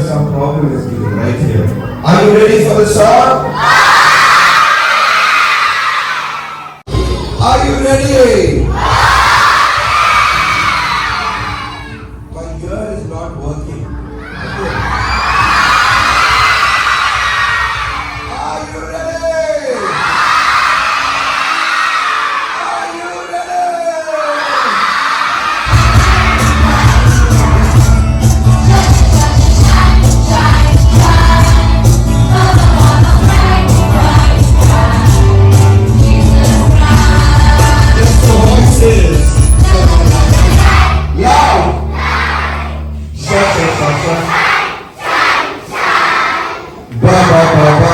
some problem is given right here. Are you ready for the song? Are you ready? My ear is not working. Okay. Are you ready? Are you ready? Just the voices. Loud. Shut. Ba ba ba ba.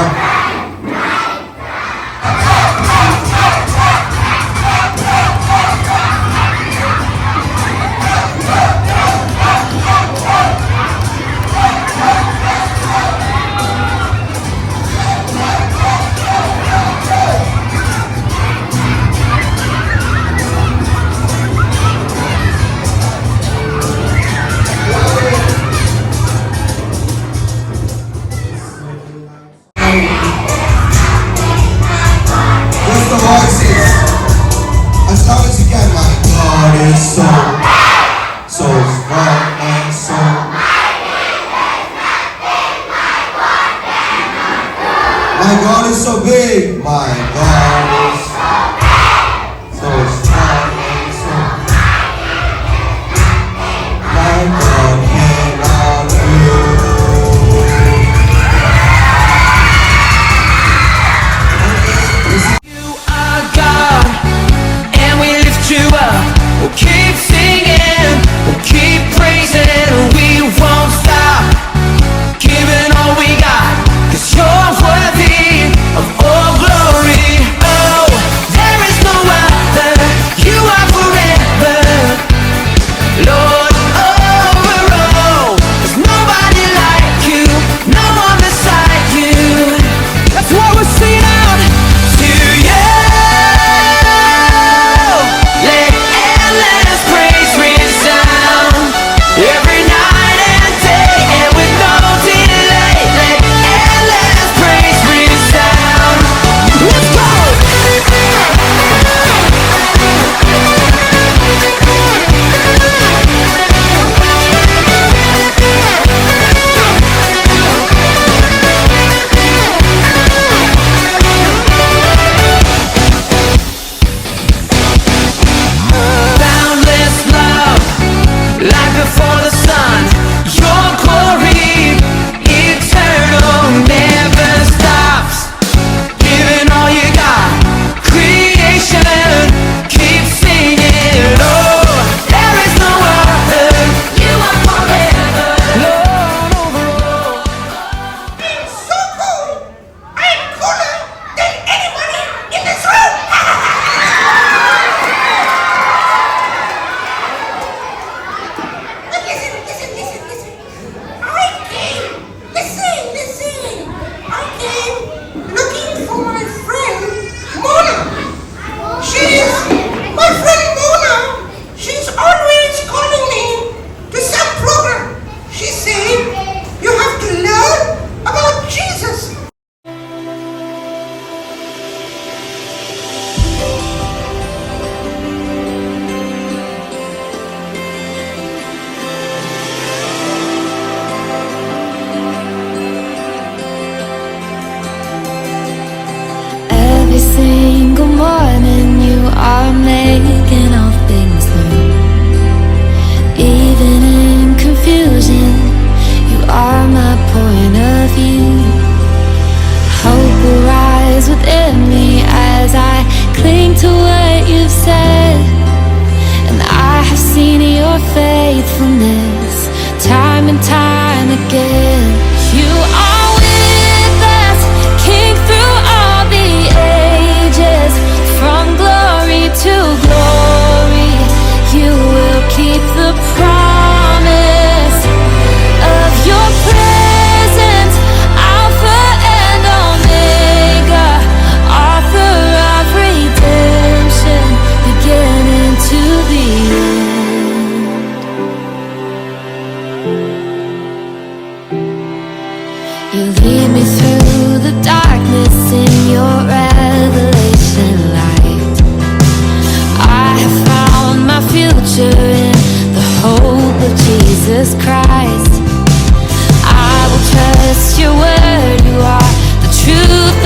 Just the voices. As loud as you can. My God is so strong and so. My God is so big. My God is so strong and so. My God cannot lose. You are God, and we lift you up. We'll keep singing, we'll keep praising, we won't stop giving all we got, 'cause you're worthy of all glory. Oh, there is no other, you are forever, Lord, over all. There's nobody like you, no one beside you. That's why we're singing out to you. Let endless praise resound every night and day, and with no delay. Let endless praise resound. Let's go. Boundless love, like before the sun. Your glory, eternal, never stops. Giving all you got, creation, keep singing. Oh, there is no other, you are forever, Lord, over all. I'm so cool. I'm cooler than anybody in this room. But listen. I came, listen. I came looking for my friend Mona. She's my friend Mona. She's always calling me to some program. She said, you have to learn about Jesus. Every single morning you are making all things new. Even in confusion, you are my point of view. Hope will rise within me as I cling to what you've said. And I have seen your faithfulness time and time again. You are with us, King through all the ages. From glory to glory, you will keep the promise of your presence. Alpha and Omega, author of redemption, beginning to the end. You lead me through the darkness in your revelation light. I have found my future in the hope of Jesus Christ. I will trust your word, you are the truth